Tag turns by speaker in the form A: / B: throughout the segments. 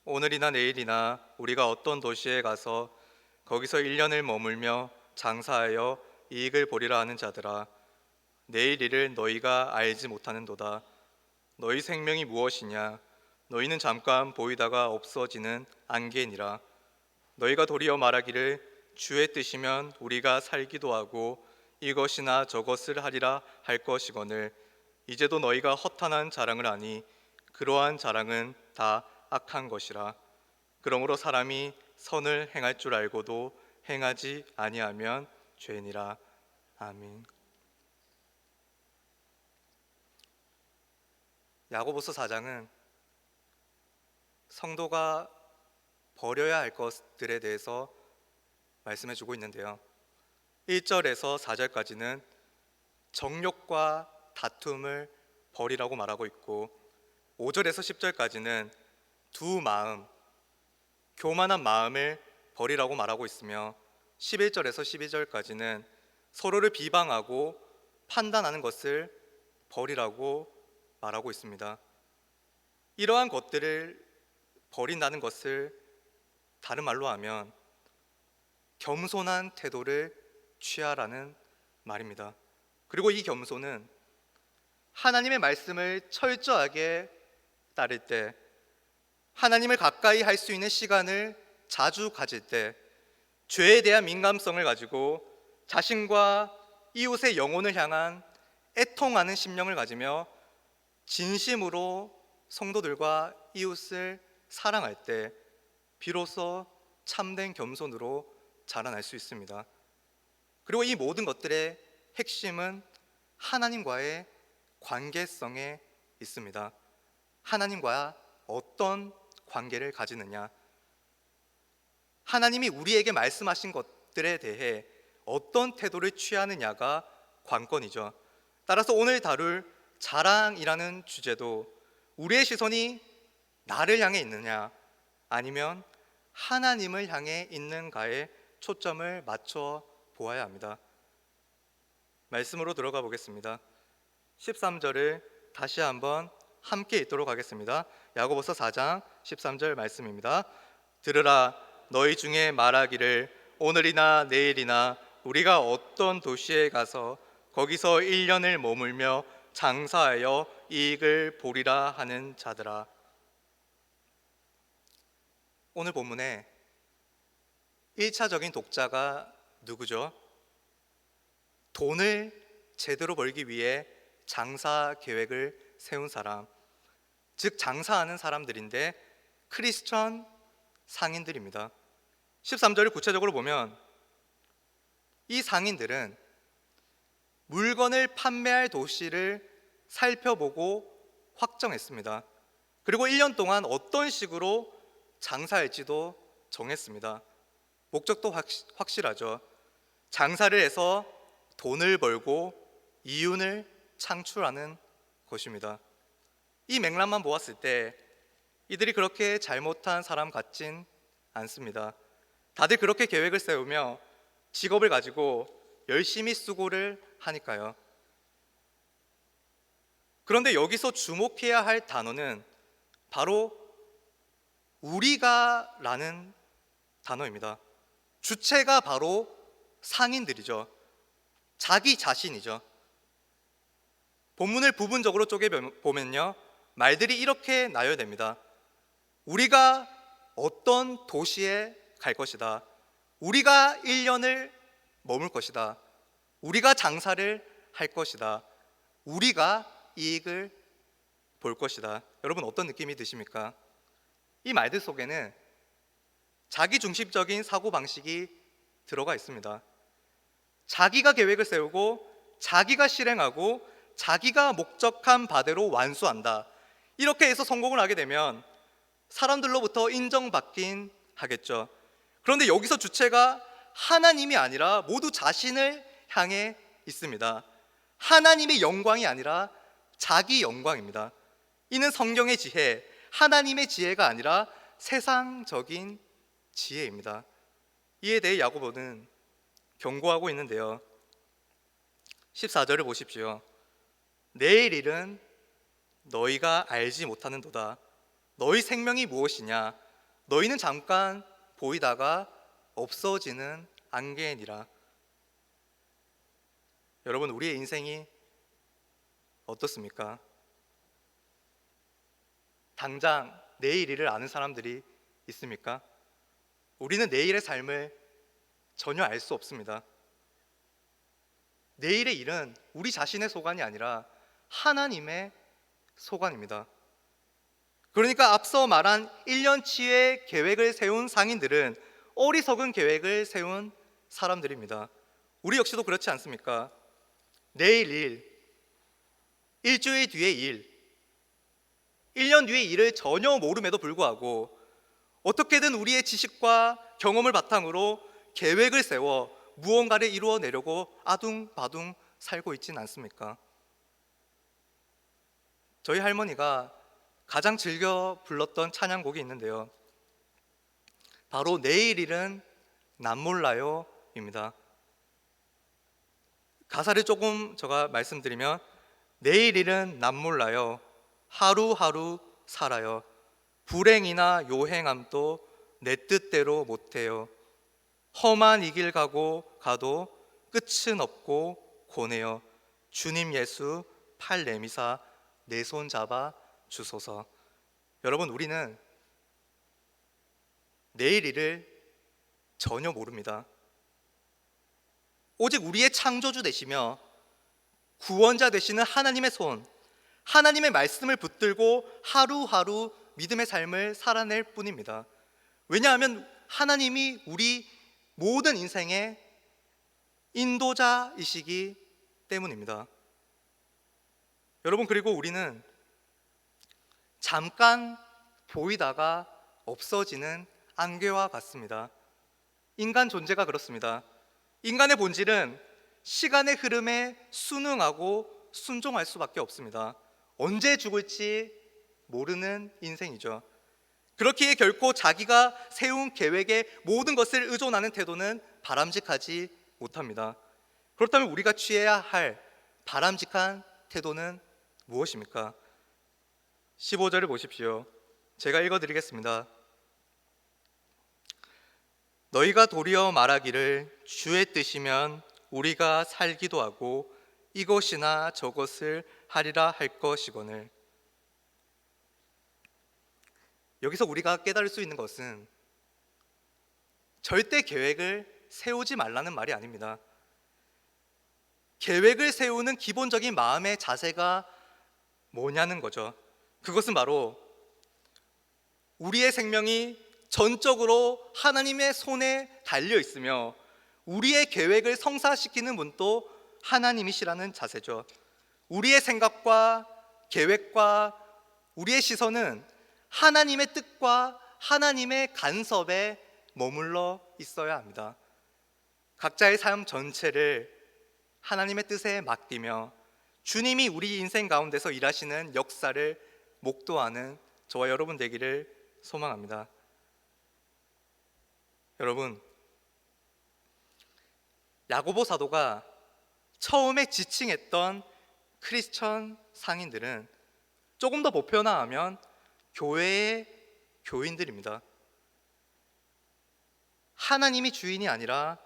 A: 오늘이나 내일이나 우리가 어떤 도시에 가서 거기서 1년을 머물며 장사하여 이익을 보리라 하는 자들아, 내일 일을 너희가 알지 못하는도다. 너희 생명이 무엇이냐? 너희는 잠깐 보이다가 없어지는 안개니라. 너희가 도리어 말하기를 주의 뜻이면 우리가 살기도 하고 이것이나 저것을 하리라 할 것이거늘, 이제도 너희가 허탄한 자랑을 하니 그러한 자랑은 다 악한 것이라. 그러므로 사람이 선을 행할 줄 알고도 행하지 아니하면 죄니라. 아멘. 야고보서 4장은 성도가 버려야 할 것들에 대해서 말씀해 주고 있는데요, 1절에서 4절까지는 정욕과 다툼을 버리라고 말하고 있고, 5절에서 10절까지는 두 마음, 교만한 마음을 버리라고 말하고 있으며, 11절에서 12절까지는 서로를 비방하고 판단하는 것을 버리라고 말하고 있습니다. 이러한 것들을 버린다는 것을 다른 말로 하면 겸손한 태도를 취하라는 말입니다. 그리고 이 겸손은 하나님의 말씀을 철저하게 따를 때, 하나님을 가까이 할 수 있는 시간을 자주 가질 때, 죄에 대한 민감성을 가지고 자신과 이웃의 영혼을 향한 애통하는 심령을 가지며 진심으로 성도들과 이웃을 사랑할 때 비로소 참된 겸손으로 자라날 수 있습니다. 그리고 이 모든 것들의 핵심은 하나님과의 관계성에 있습니다. 하나님과 어떤 관계를 가지느냐, 하나님이 우리에게 말씀하신 것들에 대해 어떤 태도를 취하느냐가 관건이죠. 따라서 오늘 다룰 자랑이라는 주제도 우리의 시선이 나를 향해 있느냐 아니면 하나님을 향해 있는가에 초점을 맞춰 보아야 합니다. 말씀으로 들어가 보겠습니다. 13절을 다시 한번 함께 읽도록 하겠습니다. 야고보서 4장 13절 말씀입니다. 들으라, 너희 중에 말하기를 오늘이나 내일이나 우리가 어떤 도시에 가서 거기서 1년을 머물며 장사하여 이익을 보리라 하는 자들아. 오늘 본문에 1차적인 독자가 누구죠? 돈을 제대로 벌기 위해 장사 계획을 세운 사람, 즉 장사하는 사람들인데 크리스천 상인들입니다. 13절을 구체적으로 보면 이 상인들은 물건을 판매할 도시를 살펴보고 확정했습니다. 그리고 1년 동안 어떤 식으로 장사할지도 정했습니다. 목적도 확실하죠. 장사를 해서 돈을 벌고 이윤을 창출하는 것입니다. 이 맥락만 보았을 때 이들이 그렇게 잘못한 사람 같진 않습니다. 다들 그렇게 계획을 세우며 직업을 가지고 열심히 수고를 하니까요. 그런데 여기서 주목해야 할 단어는 바로 우리가 라는 단어입니다. 주체가 바로 상인들이죠. 자기 자신이죠. 본문을 부분적으로 쪼개보면요, 말들이 이렇게 나열됩니다. 우리가 어떤 도시에 갈 것이다. 우리가 1년을 머물 것이다. 우리가 장사를 할 것이다. 우리가 이익을 볼 것이다. 여러분 어떤 느낌이 드십니까? 이 말들 속에는 자기중심적인 사고방식이 들어가 있습니다. 자기가 계획을 세우고 자기가 실행하고 자기가 목적한 바대로 완수한다. 이렇게 해서 성공을 하게 되면 사람들로부터 인정받긴 하겠죠. 그런데 여기서 주체가 하나님이 아니라 모두 자신을 향해 있습니다. 하나님의 영광이 아니라 자기 영광입니다. 이는 성경의 지혜, 하나님의 지혜가 아니라 세상적인 지혜입니다. 이에 대해 야고보는 경고하고 있는데요, 14절을 보십시오. 내일 일은 너희가 알지 못하는도다. 너희 생명이 무엇이냐? 너희는 잠깐 보이다가 없어지는 안개니라. 여러분, 우리의 인생이 어떻습니까? 당장 내일 일을 아는 사람들이 있습니까? 우리는 내일의 삶을 전혀 알 수 없습니다. 내일의 일은 우리 자신의 소관이 아니라 하나님의 소관입니다. 그러니까 앞서 말한 1년치의 계획을 세운 상인들은 어리석은 계획을 세운 사람들입니다. 우리 역시도 그렇지 않습니까? 내일 일, 일주일 뒤의 일, 1년 뒤의 일을 전혀 모름에도 불구하고 어떻게든 우리의 지식과 경험을 바탕으로 계획을 세워 무언가를 이루어내려고 아둥바둥 살고 있지는 않습니까? 저희 할머니가 가장 즐겨 불렀던 찬양곡이 있는데요, 바로 내일 일은 남 몰라요 입니다. 가사를 조금 제가 말씀드리면, 내일 일은 남 몰라요, 하루하루 살아요, 불행이나 요행함도 내 뜻대로 못해요, 험한 이 길 가도 끝은 없고 고네요, 주님 예수 팔 내미사 내 손 잡아 주소서. 여러분, 우리는 내일 일을 전혀 모릅니다. 오직 우리의 창조주 되시며 구원자 되시는 하나님의 손, 하나님의 말씀을 붙들고 하루하루 믿음의 삶을 살아낼 뿐입니다. 왜냐하면 하나님이 우리 모든 인생의 인도자이시기 때문입니다. 여러분, 그리고 우리는 잠깐 보이다가 없어지는 안개와 같습니다. 인간 존재가 그렇습니다. 인간의 본질은 시간의 흐름에 순응하고 순종할 수밖에 없습니다. 언제 죽을지 모르는 인생이죠. 그렇기에 결코 자기가 세운 계획에 모든 것을 의존하는 태도는 바람직하지 못합니다. 그렇다면 우리가 취해야 할 바람직한 태도는 무엇입니까? 15절을 보십시오. 제가 읽어드리겠습니다. 너희가 도리어 말하기를 주의 뜻이면 우리가 살기도 하고 이것이나 저것을 하리라 할 것이거늘. 여기서 우리가 깨달을 수 있는 것은 절대 계획을 세우지 말라는 말이 아닙니다. 계획을 세우는 기본적인 마음의 자세가 뭐냐는 거죠. 그것은 바로 우리의 생명이 전적으로 하나님의 손에 달려 있으며 우리의 계획을 성사시키는 분도 하나님이시라는 자세죠. 우리의 생각과 계획과 우리의 시선은 하나님의 뜻과 하나님의 간섭에 머물러 있어야 합니다. 각자의 삶 전체를 하나님의 뜻에 맡기며 주님이 우리 인생 가운데서 일하시는 역사를 목도하는 저와 여러분 되기를 소망합니다. 여러분, 야고보 사도가 처음에 지칭했던 크리스천 상인들은 조금 더 보편화하면 교회의 교인들입니다. 하나님이 주인이 아니라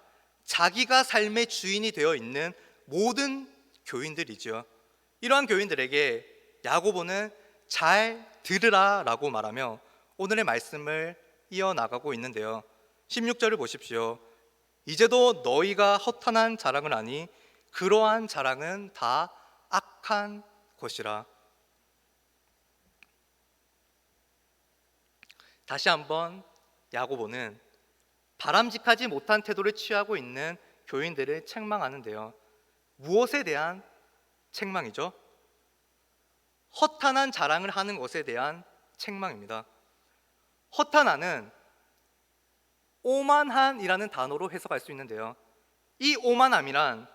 A: 자기가 삶의 주인이 되어 있는 모든 교인들이죠. 이러한 교인들에게 야고보는 잘 들으라 라고 말하며 오늘의 말씀을 이어나가고 있는데요, 16절을 보십시오. 이제도 너희가 허탄한 자랑을 하니 그러한 자랑은 다 악한 것이라. 다시 한번 야고보는 바람직하지 못한 태도를 취하고 있는 교인들을 책망하는데요, 무엇에 대한 책망이죠? 허탄한 자랑을 하는 것에 대한 책망입니다. 허탄한은 오만한이라는 단어로 해석할 수 있는데요, 이 오만함이란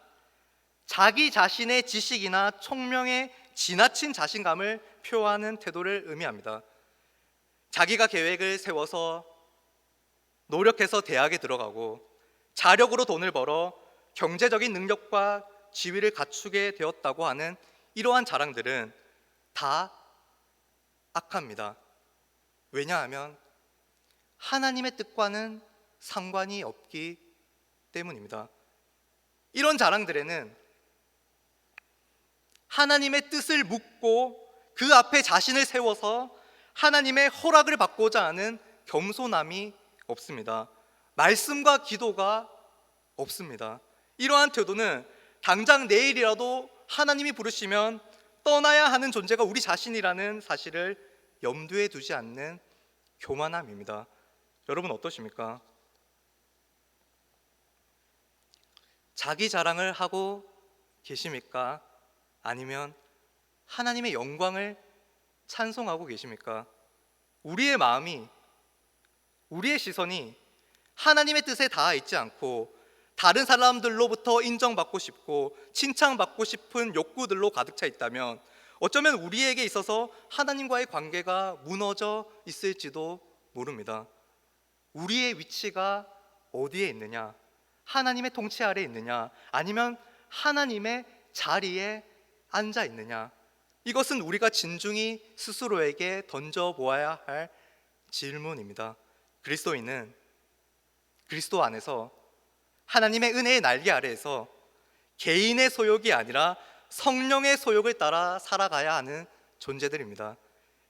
A: 자기 자신의 지식이나 총명에 지나친 자신감을 표하는 태도를 의미합니다. 자기가 계획을 세워서 노력해서 대학에 들어가고 자력으로 돈을 벌어 경제적인 능력과 지위를 갖추게 되었다고 하는 이러한 자랑들은 다 악합니다. 왜냐하면 하나님의 뜻과는 상관이 없기 때문입니다. 이런 자랑들에는 하나님의 뜻을 묻고 그 앞에 자신을 세워서 하나님의 허락을 받고자 하는 겸손함이 없습니다. 말씀과 기도가 없습니다. 이러한 태도는 당장 내일이라도 하나님이 부르시면 떠나야 하는 존재가 우리 자신이라는 사실을 염두에 두지 않는 교만함입니다. 여러분 어떠십니까? 자기 자랑을 하고 계십니까? 아니면 하나님의 영광을 찬송하고 계십니까? 우리의 마음이, 우리의 시선이 하나님의 뜻에 닿아 있지 않고 다른 사람들로부터 인정받고 싶고 칭찬받고 싶은 욕구들로 가득 차 있다면 어쩌면 우리에게 있어서 하나님과의 관계가 무너져 있을지도 모릅니다. 우리의 위치가 어디에 있느냐? 하나님의 통치 아래에 있느냐? 아니면 하나님의 자리에 앉아 있느냐? 이것은 우리가 진중히 스스로에게 던져보아야 할 질문입니다. 그리스도인은 그리스도 안에서 하나님의 은혜의 날개 아래에서 개인의 소욕이 아니라 성령의 소욕을 따라 살아가야 하는 존재들입니다.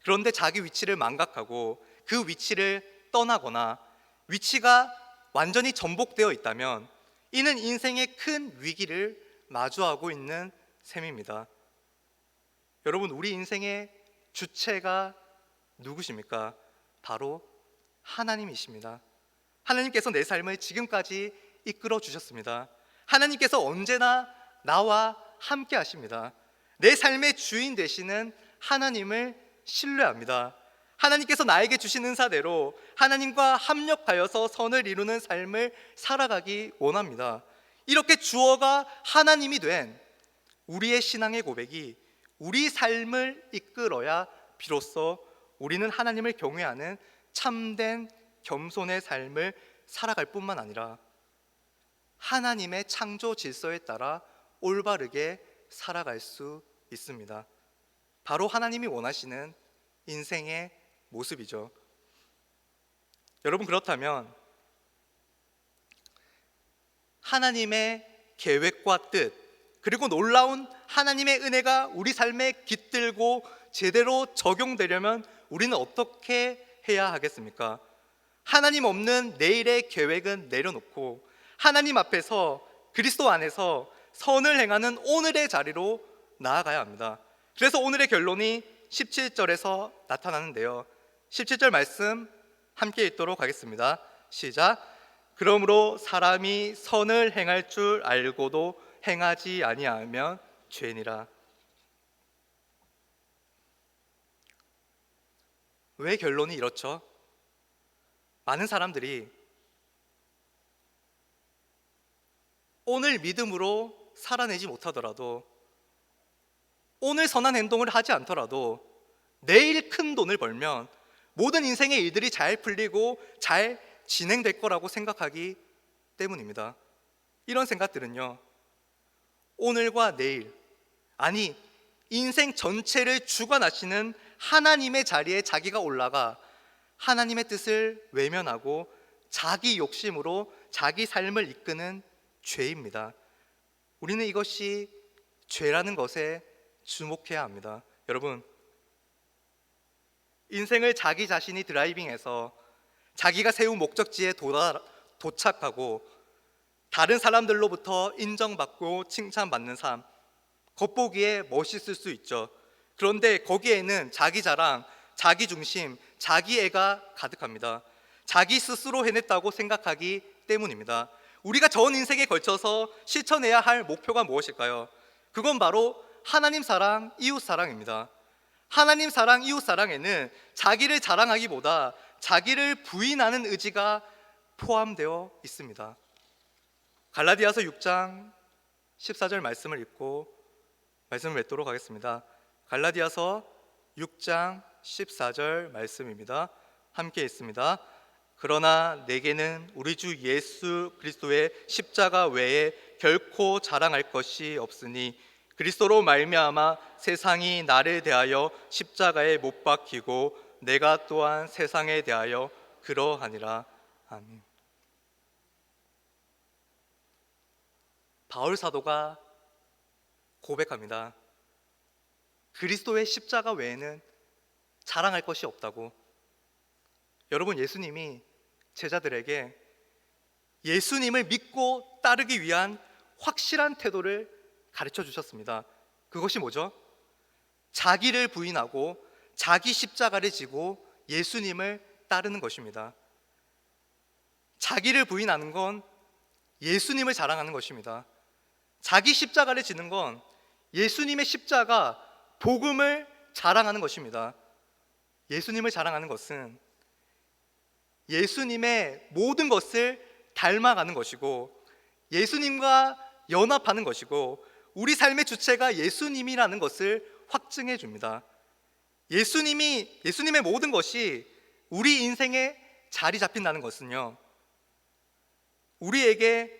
A: 그런데 자기 위치를 망각하고 그 위치를 떠나거나 위치가 완전히 전복되어 있다면 이는 인생의 큰 위기를 마주하고 있는 셈입니다. 여러분, 우리 인생의 주체가 누구십니까? 바로 하나님이십니다. 하나님께서 내 삶을 지금까지 이끌어 주셨습니다. 하나님께서 언제나 나와 함께 하십니다. 내 삶의 주인 되시는 하나님을 신뢰합니다. 하나님께서 나에게 주신 은사대로 하나님과 합력하여서 선을 이루는 삶을 살아가기 원합니다. 이렇게 주어가 하나님이 된 우리의 신앙의 고백이 우리 삶을 이끌어야 비로소 우리는 하나님을 경외하는 참된 겸손의 삶을 살아갈 뿐만 아니라 하나님의 창조 질서에 따라 올바르게 살아갈 수 있습니다. 바로 하나님이 원하시는 인생의 모습이죠. 여러분, 그렇다면 하나님의 계획과 뜻, 그리고 놀라운 하나님의 은혜가 우리 삶에 깃들고 제대로 적용되려면 우리는 어떻게 해야 하겠습니까? 하나님 없는 내일의 계획은 내려놓고 하나님 앞에서 그리스도 안에서 선을 행하는 오늘의 자리로 나아가야 합니다. 그래서 오늘의 결론이 17절에서 나타나는데요. 17절 말씀 함께 읽도록 하겠습니다. 시작. 그러므로 사람이 선을 행할 줄 알고도 행하지 아니하면 죄니라. 왜 결론이 이렇죠? 많은 사람들이 오늘 믿음으로 살아내지 못하더라도, 오늘 선한 행동을 하지 않더라도 내일 큰 돈을 벌면 모든 인생의 일들이 잘 풀리고 잘 진행될 거라고 생각하기 때문입니다. 이런 생각들은요, 오늘과 내일, 아니 인생 전체를 주관하시는 하나님의 자리에 자기가 올라가 하나님의 뜻을 외면하고 자기 욕심으로 자기 삶을 이끄는 죄입니다. 우리는 이것이 죄라는 것에 주목해야 합니다. 여러분, 인생을 자기 자신이 드라이빙해서 자기가 세운 목적지에 도착하고 다른 사람들로부터 인정받고 칭찬받는 삶, 겉보기에 멋있을 수 있죠. 그런데 거기에는 자기 자랑, 자기 중심, 자기애가 가득합니다. 자기 스스로 해냈다고 생각하기 때문입니다. 우리가 전 인생에 걸쳐서 실천해야 할 목표가 무엇일까요? 그건 바로 하나님 사랑, 이웃 사랑입니다. 하나님 사랑, 이웃 사랑에는 자기를 자랑하기보다 자기를 부인하는 의지가 포함되어 있습니다. 갈라디아서 6장 14절 말씀을 읽고 말씀을 맺도록 하겠습니다. 갈라디아서 6장 14절 말씀입니다. 함께 읽습니다. 그러나 내게는 우리 주 예수 그리스도의 십자가 외에 결코 자랑할 것이 없으니 그리스도로 말미암아 세상이 나를 대하여 십자가에 못 박히고 내가 또한 세상에 대하여 그러하니라. 아멘. 바울 사도가 고백합니다. 그리스도의 십자가 외에는 자랑할 것이 없다고. 여러분, 예수님이 제자들에게 예수님을 믿고 따르기 위한 확실한 태도를 가르쳐 주셨습니다. 그것이 뭐죠? 자기를 부인하고 자기 십자가를 지고 예수님을 따르는 것입니다. 자기를 부인하는 건 예수님을 자랑하는 것입니다. 자기 십자가를 지는 건 예수님의 십자가, 복음을 자랑하는 것입니다. 예수님을 자랑하는 것은 예수님의 모든 것을 닮아가는 것이고 예수님과 연합하는 것이고 우리 삶의 주체가 예수님이라는 것을 확증해 줍니다. 예수님의 모든 것이 우리 인생에 자리 잡힌다는 것은요, 우리에게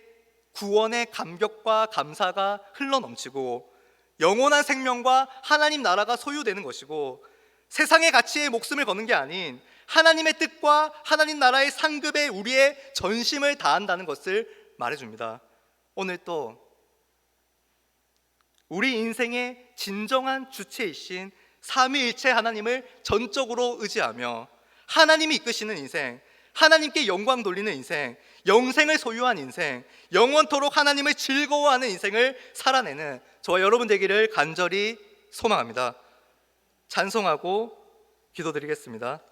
A: 구원의 감격과 감사가 흘러넘치고 영원한 생명과 하나님 나라가 소유되는 것이고 세상의 가치에 목숨을 거는 게 아닌 하나님의 뜻과 하나님 나라의 상급에 우리의 전심을 다한다는 것을 말해줍니다. 오늘 또 우리 인생의 진정한 주체이신 삼위일체 하나님을 전적으로 의지하며 하나님이 이끄시는 인생, 하나님께 영광 돌리는 인생, 영생을 소유한 인생, 영원토록 하나님을 즐거워하는 인생을 살아내는 저와 여러분 되기를 간절히 소망합니다. 찬송하고 기도드리겠습니다.